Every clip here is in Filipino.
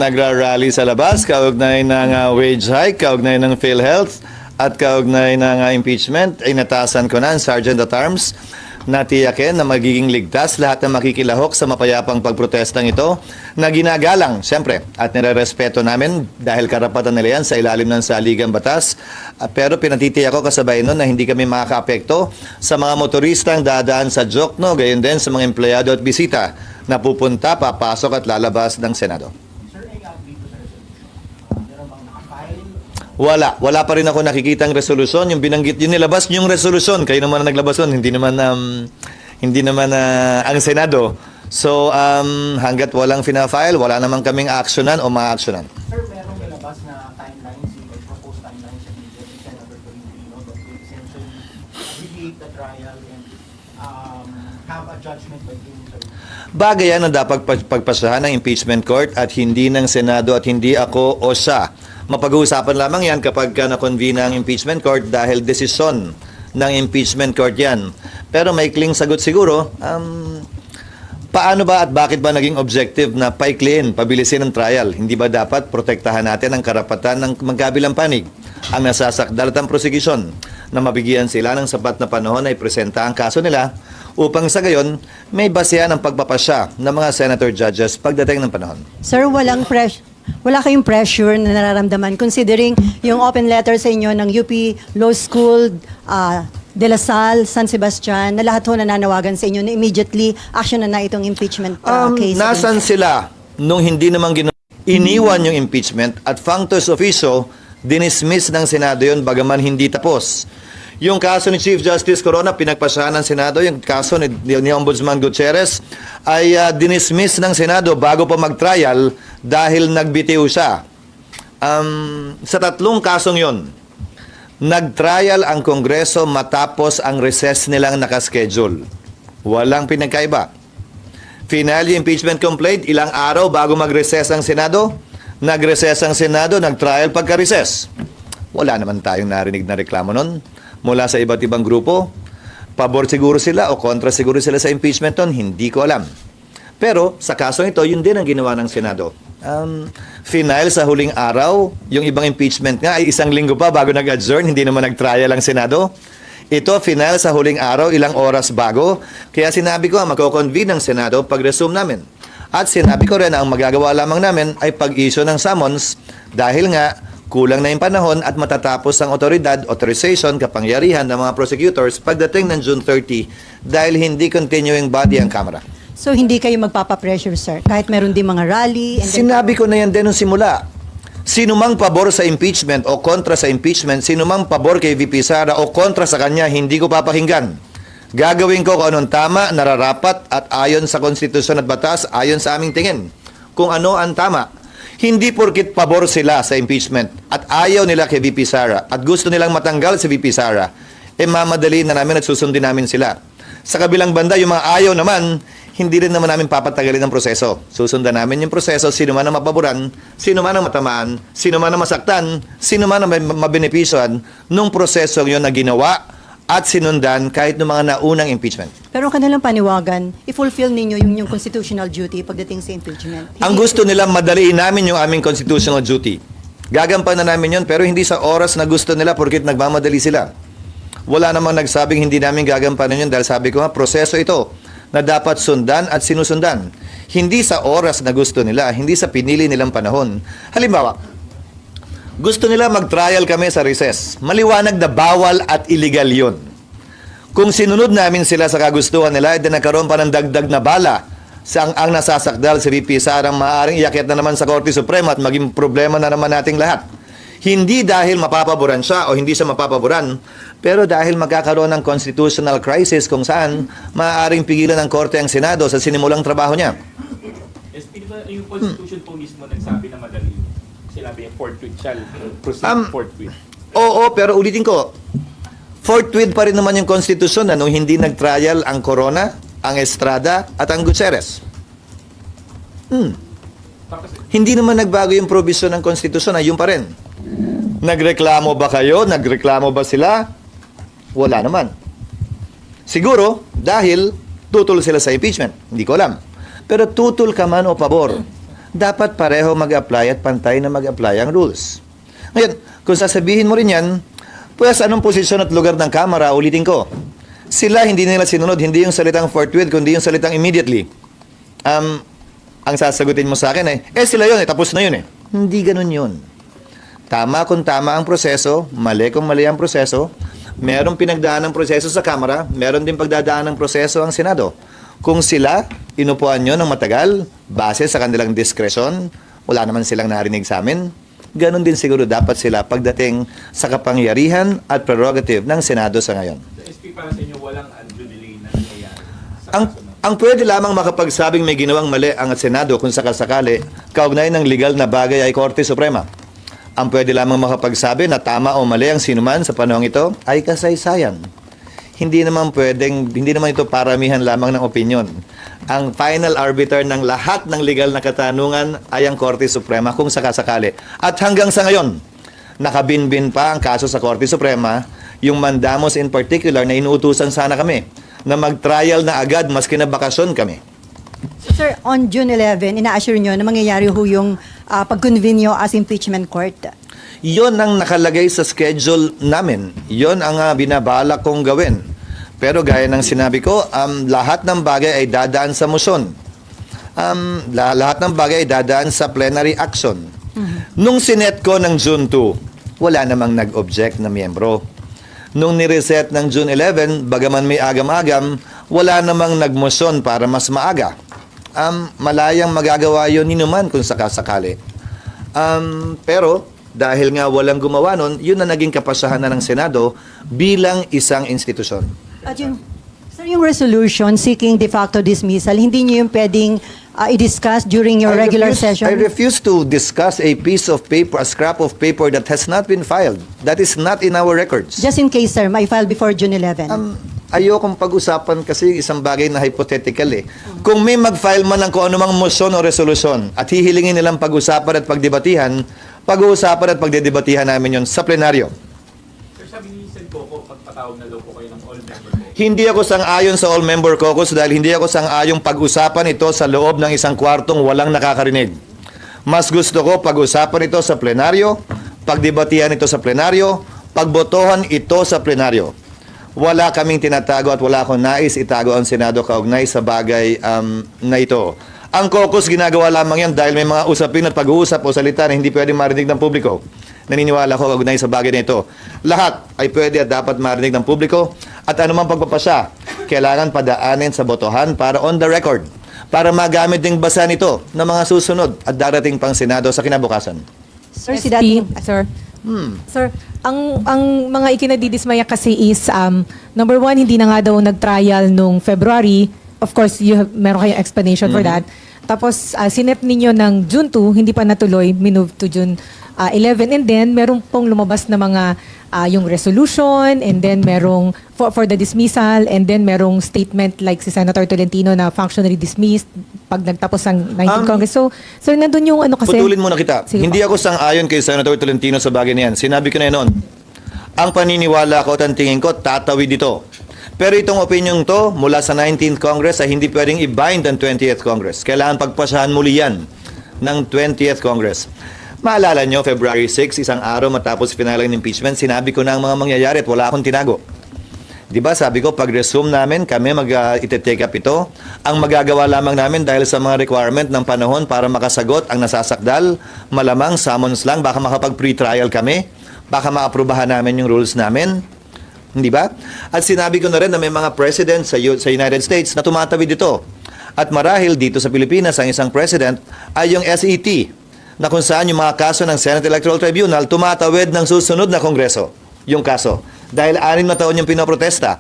nagra-rally sa labas, kaugnay ng wage hike, kaugnay ng PhilHealth, at kaugnay ng impeachment, ay natasan ko na ang Sergeant at Arms na tiyakin na magiging ligtas lahat ng makikilahok sa mapayapang pagprotestang ito na ginagalang, siyempre, at nirerespeto namin dahil karapatan nila yan sa ilalim ng saligang batas. Pero pinatitiyak ko kasabay nun na hindi kami makaka-apekto sa mga motoristang dadaan sa Jokno, gayon din sa mga empleyado at bisita na pupunta, papasok at lalabas ng Senado. Wala pa rin ako nakikitang resolusyon. Yung binanggit, yung nilabas yung resolusyon. Kayo naman ang naglabas nun, hindi naman ang Senado. So, hanggat walang fina-file, wala naman kaming actionan o ma-actionan. Sir, merong nilabas na timeline, proposed timeline sa media ni Senator Tolentino that will essentially abbreviate the trial and have a judgment by June 30. Bagay yan na dapat pagpasahan ng impeachment court at hindi ng Senado at hindi ako o siya. Mapag-uusapan lamang yan kapag na-convene ang impeachment court dahil desisyon ng impeachment court yan. Pero may kling sagot siguro, paano ba at bakit ba naging objective na paikliin, pabilisin ang trial? Hindi ba dapat protektahan natin ang karapatan ng magkabilang panig? Ang nasasakdal at ang prosecution na mabigyan sila ng sapat na panahon ay presenta ang kaso nila upang sa gayon may basehan ang pagpapasya ng mga senator judges pagdating ng panahon. Sir, wala kayong pressure na nararamdaman considering yung open letter sa inyo ng UP Law School, De La Salle, San Sebastian, na lahat ho nananawagan sa inyo na immediately action na itong impeachment case. Nasan sila nung hindi naman iniwan yung impeachment at functus officio, dinismiss ng Senado yun bagaman hindi tapos. Yung kaso ni Chief Justice Corona, pinagpasahan ng Senado. Yung kaso ni Ombudsman Gutierrez ay dinismiss ng Senado bago pa mag-trial dahil nagbitiw siya. Sa tatlong kasong yon, nag-trial ang Kongreso matapos ang recess nilang nakaschedule. Walang pinagkaiba. Final yung impeachment complaint, ilang araw bago mag-recess ang Senado. Nag-recess ang Senado, nag-trial pagka-recess. Wala naman tayong narinig na reklamo nun mula sa iba't ibang grupo. Pabor siguro sila o kontra siguro sila sa impeachment nun, hindi ko alam. Pero sa kaso ito, yun din ang ginawa ng Senado. Final sa huling araw, yung ibang impeachment nga ay isang linggo pa bago nag-adjourn, hindi naman nag-trial ang Senado. Ito, final sa huling araw, ilang oras bago. Kaya sinabi ko, magko-convene ng Senado pag-resume namin. At sinabi ko rin na ang magagawa lamang namin ay pag-issue ng summons dahil nga kulang na yung panahon at matatapos ang authorization, kapangyarihan ng mga prosecutors pagdating ng June 30 dahil hindi continuing body ang Kamara. So hindi kayo magpapapressure, sir, kahit meron din mga rally? Sinabi ko na yan din nung simula. Sino mang pabor sa impeachment o kontra sa impeachment, sino mang pabor kay VP Sara o kontra sa kanya, hindi ko papakinggan. Gagawin ko kung anong tama, nararapat at ayon sa konstitusyon at batas, ayon sa aming tingin. Kung ano ang tama. Hindi porkit pabor sila sa impeachment at ayaw nila kay VP Sara at gusto nilang matanggal si VP Sara, mamadali na namin at susundin namin sila. Sa kabilang banda, yung mga ayaw naman, hindi rin naman namin papatagalin ang proseso. Susundan namin yung proseso, sino man ang mapaboran, sino man ang matamaan, sino man ang masaktan, sino man ang mabenepisyon nung proseso yun na ginawa at sinundan kahit ng mga naunang impeachment. Pero kanilang paniwagan, i-fulfill ninyo yung constitutional duty pagdating sa impeachment. Ang gusto nilang madaliin namin yung aming constitutional duty. Gagampanan namin yun, pero hindi sa oras na gusto nila porkit nagmamadali sila. Wala namang nagsabing hindi namin gagampanan yun dahil sabi ko nga, proseso ito na dapat sundan at sinusundan. Hindi sa oras na gusto nila, hindi sa pinili nilang panahon. Halimbawa, gusto nila mag-trial kami sa recess. Maliwanag na bawal at illegal yun. Kung sinunod namin sila sa kagustuhan nila, edi nagkaroon pa ng dagdag na bala sa ang nasasakdal si VP Sarang maaaring iakyat na naman sa Korte Suprema at maging problema na naman nating lahat. Hindi dahil mapapaboran siya o hindi siya mapapaboran, pero dahil magkakaroon ng constitutional crisis kung saan maaaring pigilan ng Korte ang Senado sa sinimulang trabaho niya. Yes, yung Constitution po mismo nagsabi na madali. Sinabi yung forthwith shall proceed forthwith. Oo, pero ulitin ko, forthwith pa rin naman yung konstitusyon na nung hindi nag-trial ang Corona, ang Estrada, at ang Gutierrez. Hindi naman nagbago yung provision ng konstitusyon, ayun pa rin. Nagreklamo ba kayo? Nagreklamo ba sila? Wala naman. Siguro, dahil tutol sila sa impeachment. Hindi ko alam. Pero tutol ka man o pabor, dapat pareho mag-apply at pantay na mag-apply ang rules. Ngayon, kung sasabihin mo rin yan, pues anong posisyon at lugar ng Kamara, ulitin ko. Sila hindi nila sinunod, hindi yung salitang forthwith, kundi yung salitang immediately. Ang sasagutin mo sa akin sila yun, tapos na yun eh. Hindi ganun yun. Tama kung tama ang proseso, mali kung mali ang proseso. Merong pinagdaan ng proseso sa Kamara, meron din pagdadaan ng proseso ang Senado. Kung sila, inupuan nyo ng matagal, base sa kanilang diskresyon, wala naman silang narinig sa amin, ganun din siguro dapat sila pagdating sa kapangyarihan at prerogative ng Senado sa ngayon. Sa SP para sa inyo, walang undue delay na nangyayari sa Ang, kaso na. ang pwede lamang makapagsabing may ginawang mali ang Senado kung sakasakali, kaugnay ng legal na bagay ay Korte Suprema. Ang pwede lamang makapagsabi na tama o mali ang sinuman sa panahong ito ay kasaysayan. Hindi naman ito paramihan lamang ng opinyon. Ang final arbiter ng lahat ng legal na katanungan ay ang Korte Suprema kung sakasakali. At hanggang sa ngayon, nakabinbin pa ang kaso sa Korte Suprema, yung mandamos in particular na inuutusan sana kami na mag-trial na agad maski na bakasyon kami. Sir, on June 11, ina-assure nyo na mangyayari ho yung pag-convene nyo as impeachment court. Yon ang nakalagay sa schedule namin. Yon ang binabalak kong gawin. Pero gaya ng sinabi ko, lahat ng bagay ay dadaan sa motion. Lahat ng bagay ay dadaan sa plenary action. Nung sinet ko ng June 2, wala namang nag-object na miyembro. Nung nireset ng June 11, bagaman may agam-agam, wala namang nagmotion para mas maaga. Malayang magagawa yun ni naman kung sakasakali. Pero dahil nga walang gumawa nun, yun na naging kapasahan na ng Senado bilang isang institusyon. At sir, yung resolution seeking de facto dismissal, hindi nyo yung pwedeng i-discuss during your regular session? I refuse to discuss a piece of paper, a scrap of paper that has not been filed. That is not in our records. Just in case, sir, may file before June 11. Ayokong pag-usapan kasi isang bagay na hypothetical eh. Kung may mag-file man ng kung anumang motion o resolusyon at hihilingin nilang pag-usapan at pagdebatihan, pag-uusapan at pagdedebatihan namin yon sa plenaryo. Sir, sabi ni Sen Coco, pagpatawag na daw po kayo ng all-member caucus. Hindi ako sang-ayon sa all-member caucus dahil hindi ako sang-ayong pag-usapan ito sa loob ng isang kwartong walang nakakarinig. Mas gusto ko pag-usapan ito sa plenaryo, pagdebatihan ito sa plenaryo, pagbotohan ito sa plenaryo. Wala kaming tinatago at wala akong nais itago ang Senado kaugnay sa bagay na ito. Ang caucus ginagawa lamang yan dahil may mga usapin at pag-uusap o salita na hindi pwedeng marinig ng publiko. Naniniwala ko kaugnay sa bagay na ito. Lahat ay pwede at dapat marinig ng publiko at anumang pagpapasya, kailangan padaanin sa botohan para on the record, para magamit ding basa nito ng mga susunod at darating pang Senado sa kinabukasan. Sir, si SP, dating... sir. Sir, ang mga ikinadidismaya kasi is, number one, hindi na nga daw nag-trial nung February. Of course, meron kayong explanation for that. Tapos, sinep ninyo ng June 2, hindi pa natuloy, minove to June 11. And then, meron pong lumabas na mga yung resolution, and then merong for the dismissal, and then merong statement like si Senator Tolentino na functionally dismissed pag nagtapos ang 19th Congress. So, nandun yung ano kasi... Putulin muna kita. Sige Hindi po. ako sang-ayon kay Senator Tolentino sa bagay na yan. Sinabi ko na yun noon. Ang paniniwala ko at ang tingin ko, tatawid dito. Pero itong opinion to, mula sa 19th Congress, ay hindi pwedeng i-bind ang 20th Congress. Kailangan pagpasahan muli yan ng 20th Congress. Maalala nyo, February 6, isang araw matapos finalang ng impeachment, sinabi ko na ang mga mangyayari at wala akong tinago. Diba, sabi ko, pag-resume namin, kami ite-take up ito. Ang magagawa lamang namin dahil sa mga requirement ng panahon para makasagot ang nasasakdal, malamang summons lang, baka makapag-pre-trial kami, baka maaprubahan namin yung rules namin. Hindi ba? At sinabi ko na rin na may mga president sa United States na tumatawid dito. At marahil dito sa Pilipinas, ang isang president ay yung SET, na kung saan yung mga kaso ng Senate Electoral Tribunal tumatawid ng susunod na Kongreso. Yung kaso. Dahil 6 na taon yung pinoprotesta.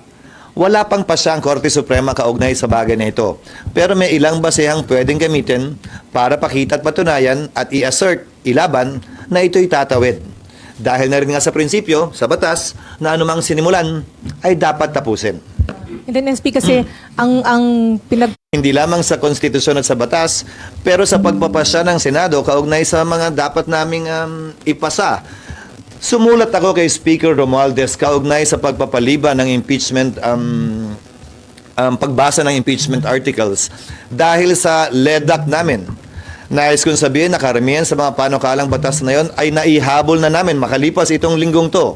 Wala pang pasya ang Korte Suprema kaugnay sa bagay na ito. Pero may ilang basehang pwedeng gamitin para pakita at patunayan at i-assert, ilaban na ito'y tatawid. Dahil na rin nga sa prinsipyo, sa batas, na anumang sinimulan ay dapat tapusin. And then SP kasi ang Hindi lamang sa konstitusyon at sa batas, pero sa pagpapasya ng Senado kaugnay sa mga dapat naming ipasa. Sumulat ako kay Speaker Romualdez kaugnay sa pagpapaliban ng impeachment, pagbasa ng impeachment articles dahil sa LEDAC namin Nais kong sabihin na karamihan sa mga panukalang batas na yon ay naihabol na namin makalipas itong linggong to.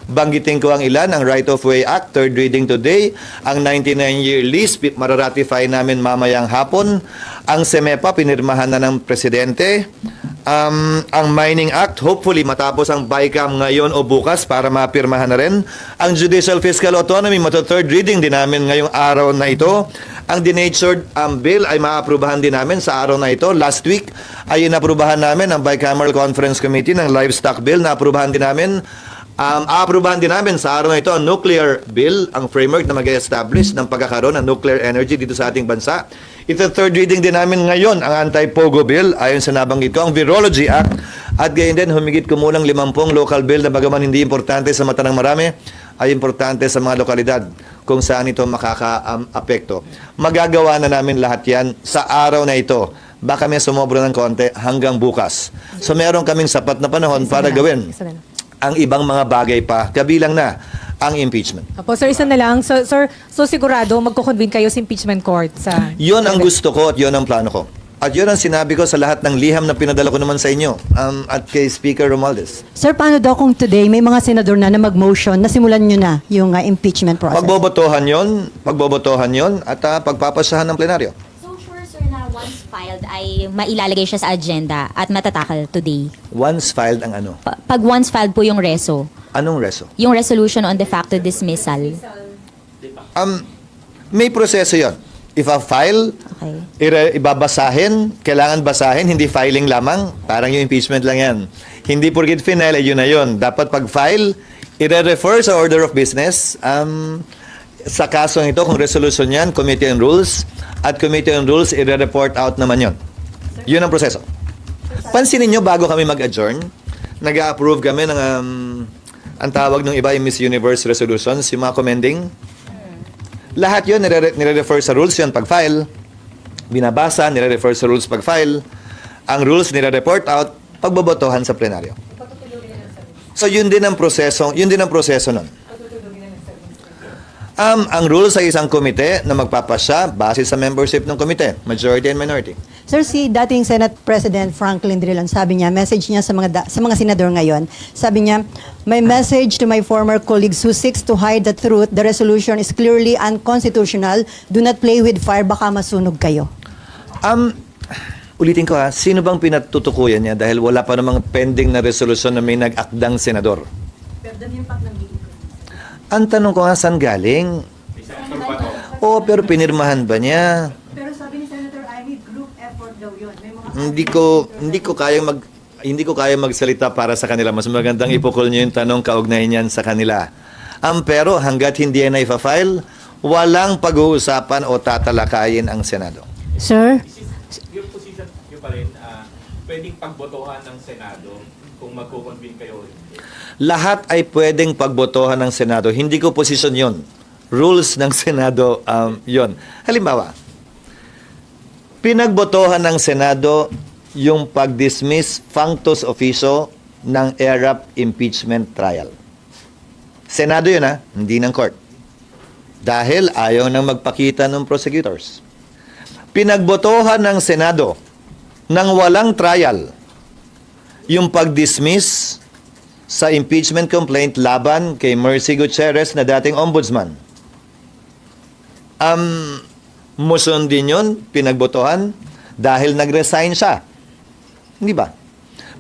Banggitin ko ang ilan, ang Right of Way Act, third reading today, ang 99-year lease, mararatify namin mamayang hapon, ang SEMEPA, pinirmahan na ng Presidente, ang Mining Act, hopefully matapos ang BICAM ngayon o bukas para mapirmahan na rin, ang Judicial Fiscal Autonomy, third reading din namin ngayong araw na ito, ang denatured bill ay maaprubahan din namin sa araw na ito. Last week ay inaprubahan namin ang Bicameral Conference Committee ng Livestock Bill, naaprubahan din namin. Aaprubahan din namin sa araw na ito ang nuclear bill, ang framework na mag-establish ng pagkakaroon ng nuclear energy dito sa ating bansa. Ito third reading din namin ngayon ang anti-POGO bill, ayon sa nabanggit ko, ang Virology Act, at gayon din humigit kumulang 50 local bill na bagaman hindi importante sa mata ng marami, ay importante sa mga lokalidad kung saan ito makaka-apekto. Magagawa na namin lahat yan sa araw na ito. Baka may sumobro ng konti hanggang bukas. So meron kaming sapat na panahon para gawin ang ibang mga bagay pa, kabilang na ang impeachment. Opo, sir, isa na lang. So sigurado magko-convene kayo sa impeachment court sa... Yun ang gusto ko at yun ang plano ko. At yun ang sinabi ko sa lahat ng liham na pinadala ko naman sa inyo at kay Speaker Romualdez. Sir, paano daw kung today may mga senador na mag-motion na simulan nyo na yung impeachment process? Pagbobotohan yun at pagpapasahan ng plenaryo. So sure sir na once filed ay mailalagay siya sa agenda at matatakal today. Once filed ang ano? Pag once filed po yung reso, Anong reso? yung resolution on de facto dismissal. May proseso yon. If a file, Okay. ibabasahin, kailangan basahin, hindi filing lamang. Parang yung impeachment lang yan. Hindi porkit final, yun na yun. Dapat pag-file, i-refer sa order of business. Sa kasong ito, kung resolution yan, Committee on Rules. At Committee on Rules, i-report out naman yun. Yun ang proseso. Pansinin nyo, bago kami mag-adjourn, nag-approve kami ng, ang tawag ng iba, yung Miss Universe resolutions, yung mga commending. Lahat yun, nire-refer sa rules yun pag-file. Binabasa, nire-refer sa rules pag-file. Ang rules, nire-report out, pagbobotohan sa plenaryo. So, yun din ang proseso nun. Ang rules ay isang komite na magpapasya base sa membership ng komite, majority and minority. Sir, si dating Senate President Franklin Drilon, sabi niya, message niya sa mga senador ngayon, sabi niya, my message to my former colleagues who seeks to hide the truth, the resolution is clearly unconstitutional. Do not play with fire, baka masunog kayo. Ulitin ko sino bang pinatutukuyan niya dahil wala pa namang pending na resolusyon na may nag-akdang senador? Ang tanong ko saan galing? Pero pinirmahan ba niya? Pero sabi ni Senator Ivy, group effort daw yun. May mga... Hindi ko kayang magsalita para sa kanila. Mas magandang ipukol niyo yung tanong kaugnay niyan sa kanila. Pero hanggat hindi yan ipa-file, walang pag-uusapan o tatalakayin ang Senado. Sir? Yung position nyo pa rin, pwedeng pagbotohan ng Senado kung magko-convene kayo. Lahat ay pwedeng pagbotohan ng Senado. Hindi ko posisyon yon. Rules ng Senado yon. Halimbawa, pinagbotohan ng Senado yung pag-dismiss functus officio ng ERAP impeachment trial. Senado yun hindi ng court. Dahil ayaw nang magpakita ng prosecutors. Pinagbotohan ng Senado nang walang trial yung pag-dismiss sa impeachment complaint laban kay Mercy Gutierrez na dating ombudsman. Muson din yun, pinagbotohan dahil nag-resign siya. Hindi ba?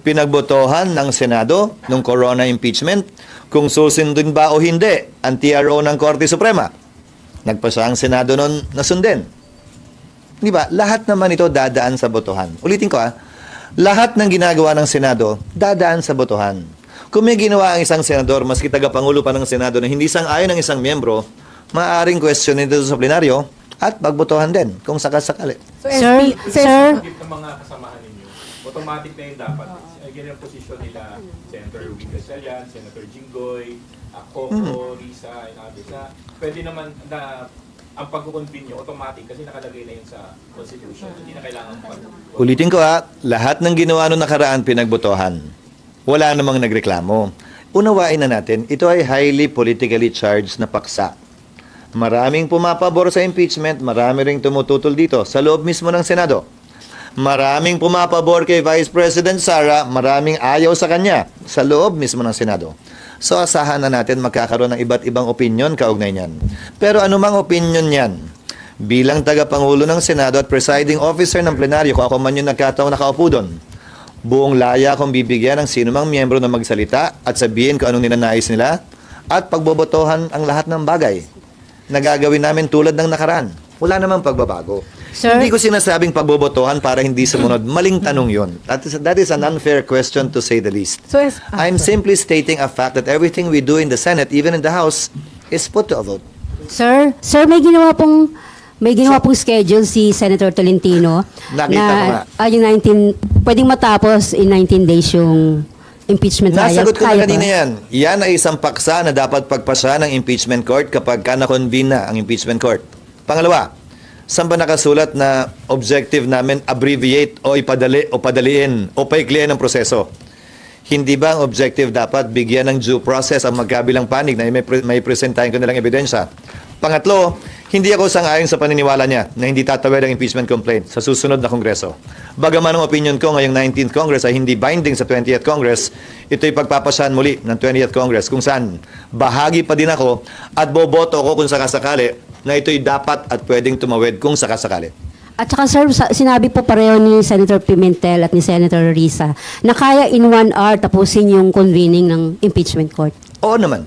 Pinagbotohan ng Senado nung corona impeachment kung susundin ba o hindi ang TRO ng Korte Suprema. Nagpasa ang Senado nun na sundin. Hindi ba? Lahat naman ito dadaan sa botohan. Ulitin ko lahat ng ginagawa ng Senado dadaan sa botohan. Kung may ginawa ang isang senador, maski tagapangulo pa ng Senado na hindi sang-ayon ng isang miyembro, maaaring questionin dito sa plenaryo at pagbotohan din kung sakasakali. So, Sir, sir, Bakit ng mga kasamahan ninyo, automatic na yun dapat. Ganyan ang posisyon nila, Senator Ruben Gatchalian, Senator Jinggoy, Coco, Risa, and others. Pwede naman na ang pagkukonvene nyo, automatic kasi nakalagay na yun sa Constitution. Hindi na kailangan Ulitin ko lahat ng ginawa noong nakaraan pinagbotohan. Wala namang nagreklamo. Unawain na natin, ito ay highly politically charged na paksa. Maraming pumapabor sa impeachment, marami ring tumututol dito sa loob mismo ng Senado. Maraming pumapabor kay Vice President Sara, maraming ayaw sa kanya sa loob mismo ng Senado. So asahan na natin magkakaroon ng iba't ibang opinion kaugnay niyan. Pero anumang opinion niyan, bilang tagapangulo ng Senado at presiding officer ng plenaryo, kung ako man yung nagkataong nakaupo doon, buong laya akong bibigyan ng sinumang miyembro na magsalita at sabihin kung anong ninanais nila at pagbobotohan ang lahat ng bagay na gagawin namin tulad ng nakaraan. Wala namang pagbabago. Sir? Hindi ko sinasabing pagbobotohan para hindi sumunod. Maling tanong yun. That is an unfair question to say the least. So, I'm simply stating a fact that everything we do in the Senate, even in the House, is put to a vote. Sir, may ginawa pong schedule si Senator Tolentino Nakita ko nga. Yung 19 pwedeng matapos in 19 days yung impeachment trial. Nasagot ko na Kaya ba? kanina yan. Yan ay isang paksa na dapat pagpasa ng impeachment court kapag na-convene na ang impeachment court. Pangalawa, saan ba nakasulat na objective namin abbreviate o ipadali o padaliin o paikliin ang proseso? Hindi ba ang objective dapat bigyan ng due process ang magkabilang panig na may presentahin ko nilang ebidensya? Pangatlo, hindi ako sang-ayon sa paniniwala niya na hindi tatawid ang impeachment complaint sa susunod na Kongreso. Bagaman ang opinion ko ngayong 19th Congress ay hindi binding sa 20th Congress, ito'y pagpapasyahan muli ng 20th Congress kung saan bahagi pa din ako at boboto ko kung sakasakali na ito'y dapat at pwedeng tumawid kung sakasakali. At saka sir, sinabi po pareho ni Senator Pimentel at ni Senator Risa na kaya in 1 hour tapusin yung convening ng impeachment court. Oo naman.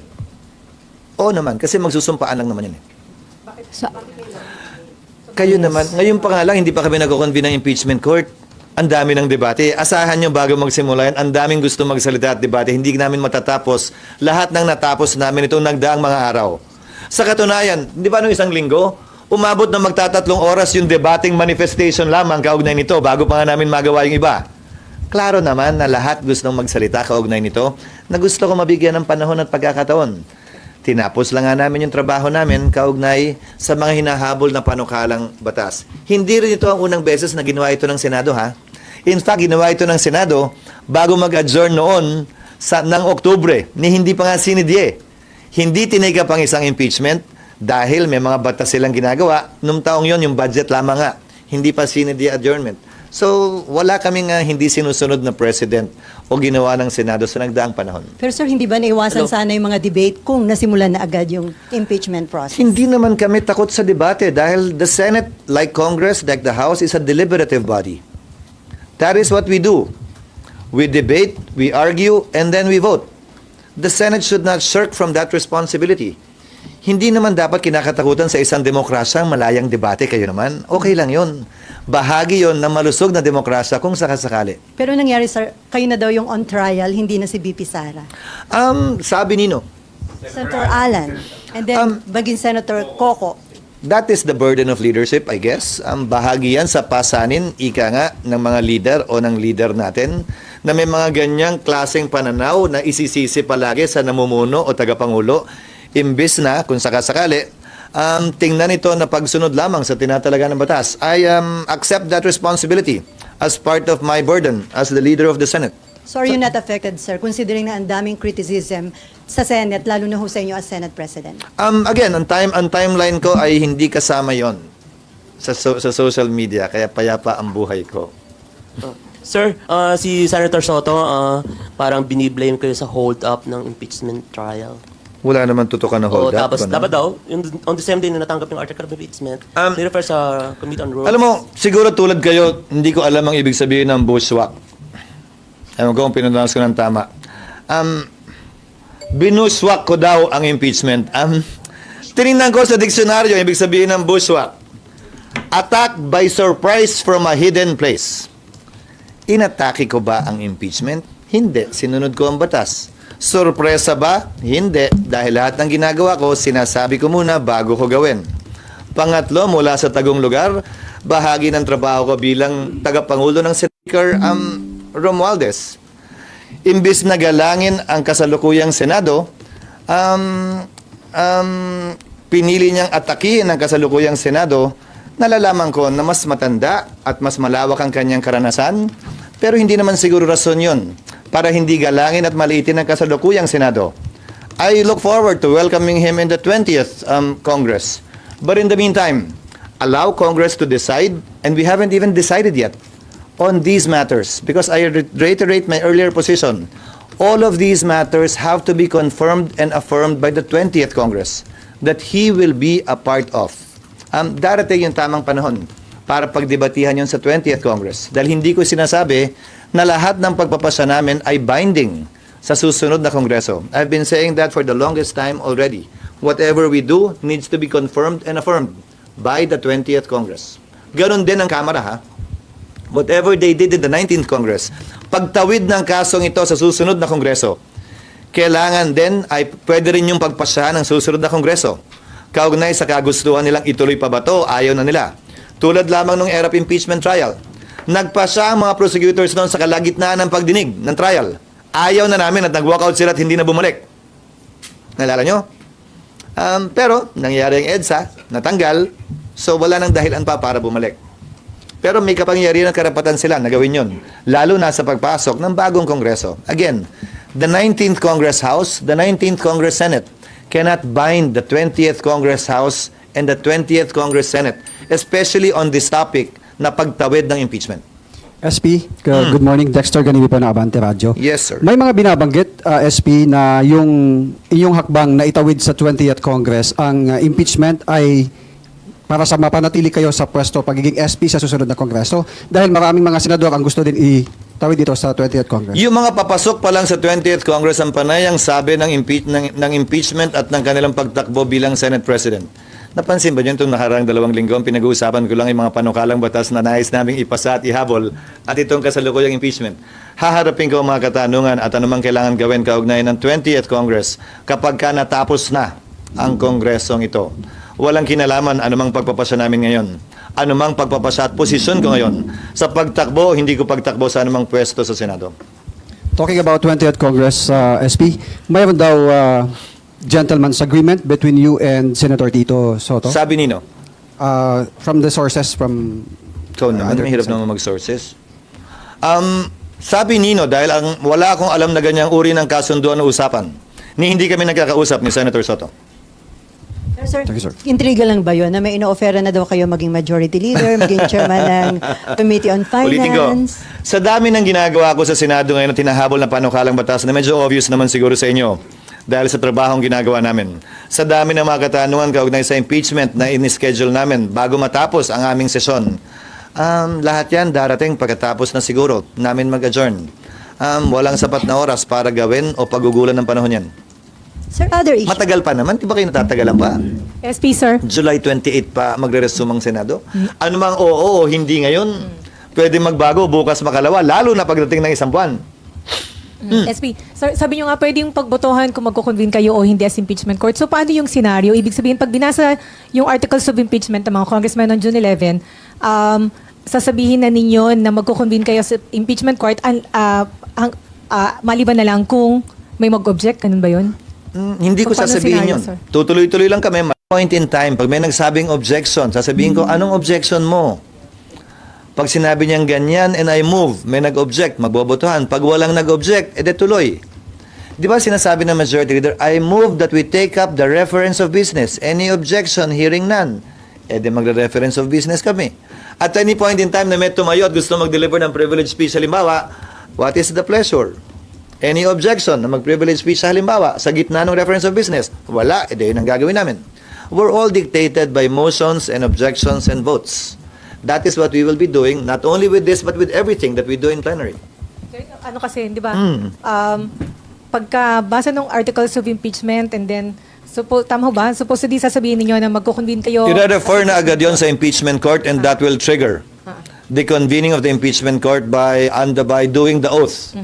Oo naman, kasi magsusumpaan lang naman yun eh. So, Kayo naman, ngayon pa nga lang, hindi pa kami nag-convene ng impeachment court. Ang dami ng debate. Asahan nyo bago magsimula yan, ang daming gusto magsalita at debate. Hindi namin matatapos. Lahat ng natapos namin itong nagdaang mga araw. Sa katunayan, di ba nung isang linggo, umabot na magtatatlong oras yung debating manifestation lamang kaugnay nito bago pa nga namin magawa yung iba. Klaro naman na lahat gustong magsalita kaugnay nito na gusto ko mabigyan ng panahon at pagkakataon. Tinapos lang nga namin yung trabaho namin kaugnay sa mga hinahabol na panukalang batas. Hindi rin ito ang unang beses na ginawa ito ng Senado, ha? In fact, ginawa ito ng Senado bago mag-adjourn noon ng Oktubre, ni hindi pa nga sinidye. Hindi tinigap ang isang impeachment dahil may mga batas silang ginagawa. Nung taong yon yung budget lamang nga. Hindi pa sinidye adjournment. So, wala kaming hindi sinusunod na president o ginawa ng Senado sa nagdaang panahon. Pero sir, hindi ba naiwasan sana yung mga debate kung nasimulan na agad yung impeachment process? Hindi naman kami takot sa debate dahil the Senate, like Congress, like the House, is a deliberative body. That is what we do. We debate, we argue, and then we vote. The Senate should not shirk from that responsibility. Hindi naman dapat kinakatakutan sa isang demokrasya ang malayang debate. Kayo naman, okay lang yun. Bahagi yon ng malusog na demokrasya kung sakasakali. Pero nangyari sir, kayo na daw yung on trial, hindi na si BP Sara. Sabi nino, Senator Alan, and then baging Senator Coco. that is the burden of leadership, I guess. Bahagi yan sa pasanin, ika nga, ng mga leader o ng leader natin na may mga ganyang klaseng pananaw na isisisi palagi sa namumuno o tagapangulo. Imbis na, kung sakasakali, tingnan ito na pagsunod lamang sa tinatalaga ng batas. I accept that responsibility as part of my burden as the leader of the Senate. So are you not affected, sir, considering na ang daming criticism sa Senate, lalo na ho sa inyo as Senate President? Again, ang timeline ko ay hindi kasama yon sa social media, kaya payapa ang buhay ko. Sir, si Senator Soto, parang biniblame kayo sa hold-up ng impeachment trial. Wala naman tutukan na hold Oo, up. tapos ano? dapat daw, on the same day na natanggap yung article of impeachment, they refer sa Committee on Rules. Alam mo, siguro tulad kayo, hindi ko alam ang ibig sabihin ng bushwhack. Alam ko kung pinunalas ko ng tama. Binushwhack ko daw ang impeachment. Tinignan ko sa diksyonaryo, ibig sabihin ng bushwhack. Attack by surprise from a hidden place. Inatake ko ba ang impeachment? Hindi. Sinunod ko ang batas. Sorpresa ba? Hindi. Dahil lahat ng ginagawa ko, sinasabi ko muna bago ko gawin. Pangatlo, mula sa tagong lugar, bahagi ng trabaho ko bilang tagapangulo ng Speaker Romualdez. Imbis na galangin ang kasalukuyang Senado, pinili niyang atakihin ang kasalukuyang Senado. Nalalaman ko na mas matanda at mas malawak ang kanyang karanasan, pero hindi naman siguro rason yun para hindi galangin at maliitin ang kasalukuyang Senado. I look forward to welcoming him in the 20th Congress. But in the meantime, allow Congress to decide, and we haven't even decided yet. on these matters, because I reiterate my earlier position, all of these matters have to be confirmed and affirmed by the 20th Congress that he will be a part of. Darating yung tamang panahon para pagdebatihan yun sa 20th Congress. Dahil hindi ko sinasabi na lahat ng pagpapasa namin ay binding sa susunod na Kongreso. I've been saying that for the longest time already. Whatever we do needs to be confirmed and affirmed by the 20th Congress. Ganon din ang Kamara, ha? Whatever they did in the 19th Congress, pagtawid ng kasong ito sa susunod na Kongreso, kailangan din ay pwede rin yung pagpasahan ng susunod na Kongreso. Kaugnay sa kagustuhan nilang ituloy pa ba to, ayaw na nila. Tulad lamang ng ERAP impeachment trial. Nagpasa ang mga prosecutors noon sa kalagitnaan ng pagdinig ng trial. Ayaw na namin at nag-walkout sila at hindi na bumalik. Nalala nyo? Pero, nangyari ang EDSA, natanggal, so wala nang dahilan pa para bumalik. Pero may kapangyarihan at karapatan sila na gawin yun, lalo na sa pagpasok ng bagong Kongreso. Again, the 19th Congress House, the 19th Congress Senate cannot bind the 20th Congress House and the 20th Congress Senate, especially on this topic na pagtawid ng impeachment. SP, good morning. Dexter Ganibi po ng Abante Radio. Yes, sir. May mga binabanggit, SP, na yung inyong hakbang na itawid sa 20th Congress, ang impeachment ay para sa mapanatili kayo sa pwesto pagiging SP sa susunod na Kongreso dahil maraming mga senador ang gusto din itawid dito sa 20th Congress. Yung mga papasok pa lang sa 20th Congress ang panayang sabi ng impeachment at ng kanilang pagtakbo bilang Senate President. Napansin ba yun itong nakaraang 2 linggo? Pinag-uusapan ko lang yung mga panukalang batas na nais naming ipasa at ihabol at itong kasalukuyang impeachment. Haharapin ko ang mga katanungan at anumang kailangan gawin kaugnay ng 20th Congress kapag ka natapos na ang Kongresong ito. Walang kinalaman anumang pagpapasa namin ngayon. Anumang pagpapasa at posisyon ko ngayon. Sa pagtakbo, hindi ko pagtakbo sa anumang pwesto sa Senado. Talking about 20th Congress, SP, mayroon daw gentleman's agreement between you and Senator Tito Soto? Sabi nino, From the sources from... ikaw naman, may hirap naman mag-sources. Sabi nino, dahil wala akong alam na ganyang uri ng kasunduan na usapan, hindi kami nagkakausap ni Senator Soto. Sir, Thank you, sir. intriga lang ba yun na may ino-offera na daw kayo maging majority leader, maging chairman ng Committee on Ulitin ko, Finance? sa dami ng ginagawa ko sa Senado ngayon na tinahabol na panukalang batas na medyo obvious naman siguro sa inyo dahil sa trabahong ginagawa namin. Sa dami ng mga katanungan kaugnay sa impeachment na in-schedule namin bago matapos ang aming sesyon, lahat yan darating pagkatapos na siguro namin mag-adjourn. Walang sapat na oras para gawin o pagugulan ng panahon yan. Sir, other issue. Matagal pa naman, di ba kayo natatagalan pa? SP, sir. July 28 pa magre-resume ang Senado? Ano mang oo o hindi ngayon, pwede magbago, bukas makalawa, lalo na pagdating ng 1 buwan. SP, sir, sabi nyo nga pwede yung pagbotohan kung magko-convene kayo o hindi as impeachment court. So paano yung scenario? Ibig sabihin, pag binasa yung articles of impeachment ng mga congressmen on June 11, sasabihin na ninyo na magko-convene kayo sa impeachment court maliban na lang kung may mag-object, ganun ba yun? Hindi ko Paano sasabihin scenario, yun. sir? Tutuloy-tuloy lang kami. Point in time, pag may nagsabing objection, sasabihin ko, anong objection mo? Pag sinabi niyang ganyan and I move, may nag-object, magbobotohan. Pag walang nag-object, edi tuloy. Di ba sinasabi ng majority leader, I move that we take up the reference of business. Any objection, hearing none. Edi magre-reference of business kami. At any point in time na may tumayo at gusto mag-deliver ng privilege speech, halimbawa, what is the pleasure? Any objection na mag-privilege speech sa halimbawa, sa gitna ng reference of business? Wala, edi yun ang gagawin namin. We're all dictated by motions and objections and votes. That is what we will be doing, not only with this, but with everything that we do in plenary. Ano kasi, di ba? Pagkabasa ng articles of impeachment and then, tama ba? Supposedly sasabihin ninyo na magko-convene kayo. I-refer na agad yon sa impeachment court and that will trigger the convening of the impeachment court by doing the oath.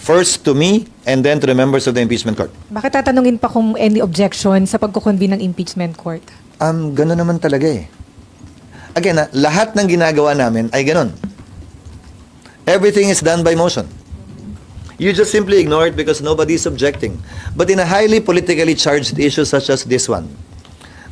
First to me and then to the members of the impeachment court. Bakit tatanungin pa kung any objection sa pagko-convene ng impeachment court? Gano'n naman talaga eh. Again, lahat ng ginagawa namin ay gano'n. Everything is done by motion. You just simply ignore it because nobody is objecting. But in a highly politically charged issue such as this one,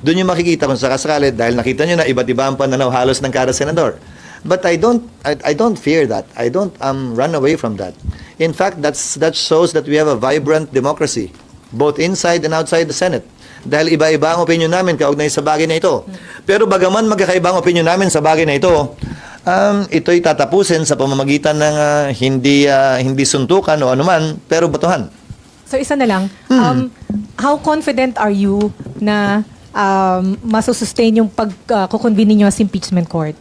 doon yung makikita kung sakasakali dahil nakita nyo na iba't iba ang pananaw halos ng kada senador. But I don't fear that. I don't run away from that. In fact, that shows that we have a vibrant democracy, both inside and outside the Senate. Dahil iba-iba ang opinion namin kaugnay sa bagay na ito. Pero bagaman magkakaiba ang opinion namin sa bagay na ito, ito'y tatapusin sa pamamagitan ng hindi suntukan o anuman, pero batuhan. So isa na lang, how confident are you na masusustain yung pag-convene ninyo as impeachment court?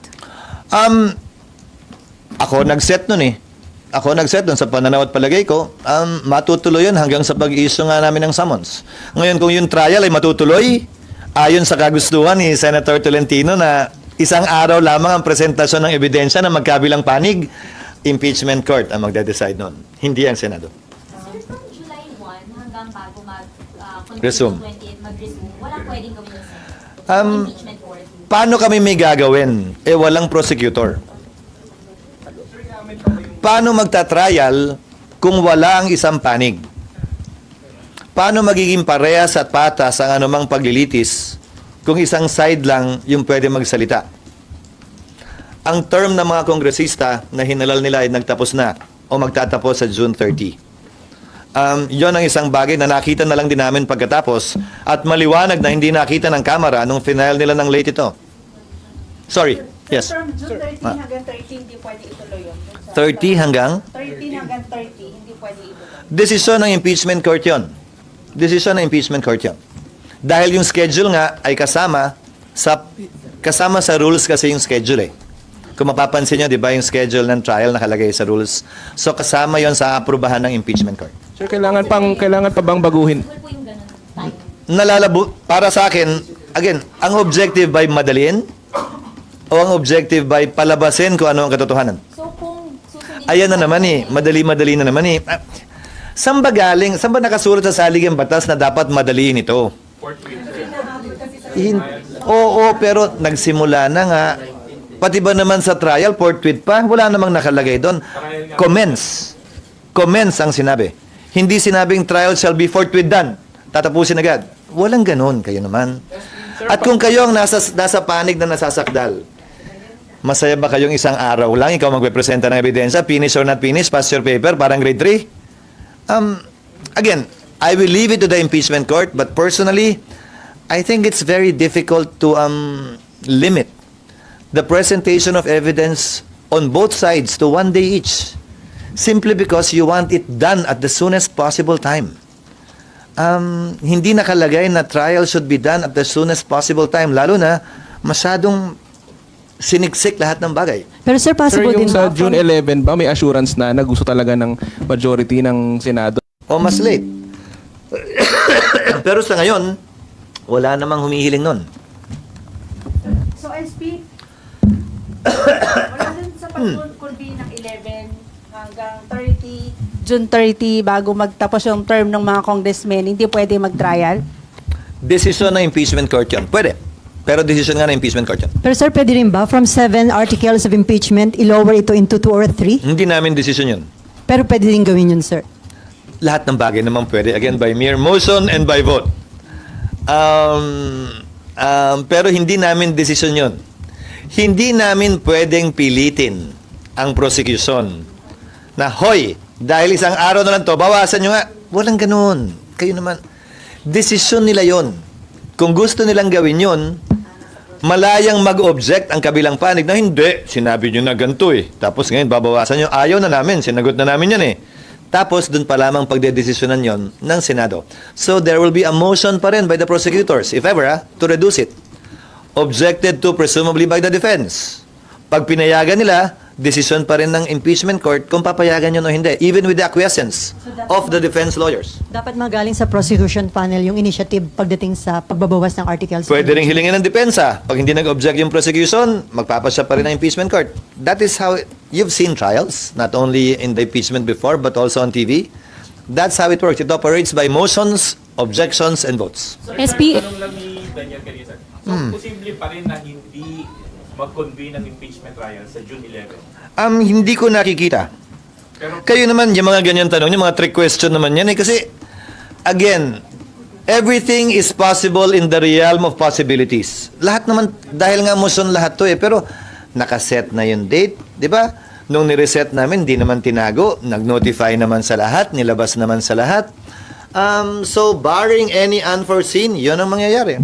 Ako nag-set nun eh. Ako nag-set nun sa pananaw at palagay ko, matutuloy yun hanggang sa pag-issue nga namin ng summons. Ngayon, kung yung trial ay matutuloy, ayon sa kagustuhan ni Senator Tolentino na isang araw lamang ang presentasyon ng ebidensya na magkabilang panig, impeachment court ang magde-decide nun. Hindi ang Senado. Sir, from July 1 hanggang bago Resume. 28 mag-resume, wala pwedeng gawin yung impeachment court. Paano kami may gagawin? Walang prosecutor. Paano magta-trial kung wala ang isang panig? Paano magiging parehas at patas ang anumang paglilitis kung isang side lang yung pwede magsalita? Ang term ng mga kongresista na hinalal nila ay nagtapos na o magtatapos sa June 30. Yon ang isang bagay na nakita na lang din namin pagkatapos at maliwanag na hindi nakita ng kamera nung final nila ng late ito. Sorry. Yes. From June 13 hanggang 30, hindi pwede ituloy yun. 30 hanggang? 13 hanggang 30, hindi pwede ituloy. Desisyon ng impeachment court yun. Desisyon ng impeachment court yun. Dahil yung schedule nga ay kasama sa rules kasi yung schedule eh. Kung mapapansin nyo, di ba yung schedule ng trial nakalagay sa rules. So kasama yon sa aprubahan ng impeachment court. Sir, kailangan pa bang baguhin? Well po yung ganun time. Nalalabo, para sa akin, again, ang objective by madaliin o ang objective by palabasin kung ano ang katotohanan. So kung susundin Ayan na naman eh, madali na naman eh. Saan ba galing? Saan ba nakasulat sa saligang batas na dapat madaliin ito? Oo, pero nagsimula na nga. Pati ba naman sa trial, forthwith pa? Wala namang nakalagay doon. Commence. Commence ang sinabi. Hindi sinabing trial shall be forthwith done. Tatapusin agad. Walang ganun, kayo naman. At kung kayo ang nasa panig na nasasakdal, masaya ba kayong isang araw lang, ikaw magpe-presenta ng ebidensya, finish or not finish, pass your paper, parang grade 3? Again, I will leave it to the impeachment court, but personally, I think it's very difficult to limit the presentation of evidence on both sides to 1 day each, simply because you want it done at the soonest possible time. Hindi nakalagay na trial should be done at the soonest possible time, lalo na masyadong siniksik lahat ng bagay. Pero sir, Sir, possible yung din sa ba June from- 11 ba, may assurance na gusto talaga ng majority ng Senado? O mas late. Pero sa ngayon, wala namang humihiling nun. So, SP, wala din sa pag-convene ng 11 hanggang 30, June 30, bago magtapos yung term ng mga congressmen, hindi pwede mag-trial? Desisyon ng impeachment court yun. Pwede. Pero desisyon nga ng impeachment court yun. Pero sir, pwede rin ba from 7 articles of impeachment, i-lower ito into 2 or 3? Hindi namin desisyon yun. Pero pwede din gawin yun, sir. Lahat ng bagay naman pwede. Again, by mere motion and by vote. Pero hindi namin desisyon yun. Hindi namin pwedeng pilitin ang prosecution na, hoy, dahil isang araw na lang to, bawasan nyo nga. Walang ganun. Kayo naman. Desisyon nila yon. Kung gusto nilang gawin yon, malayang mag-object ang kabilang panig na hindi, sinabi nyo na ganito eh. Tapos ngayon, babawasan nyo. Ayaw na namin, sinagot na namin yan eh. Tapos, dun pa lamang pagdedesisyonan yon ng Senado. So, there will be a motion pa rin by the prosecutors, if ever, to reduce it. Objected to presumably by the defense. Pag pinayagan nila, desisyon pa rin ng impeachment court kung papayagan yun o hindi, even with the acquiescence of the defense lawyers. Dapat magaling sa prosecution panel yung initiative pagdating sa pagbabawas ng articles. Pwede rin hilingin ng depensa. Pag hindi nag-object yung prosecution, magpapasya pa rin ng impeachment court. That is how you've seen trials, not only in the impeachment before, but also on TV. That's how it works. It operates by motions, objections, and votes. SP, Tanong lang ni Daniel kanina. So, posible pa rin na hindi mag-convene ng impeachment trial sa June 11. Hindi ko nakikita. Pero Kayo naman, yung mga ganyan tanong, yung mga trick question naman yan eh. Kasi, again, everything is possible in the realm of possibilities. Lahat naman, dahil nga motion lahat to eh. Pero, nakaset na yung date, di ba? Nung nireset namin, di naman tinago. Nag-notify naman sa lahat, nilabas naman sa lahat. So, barring any unforeseen, yun ang mangyayari.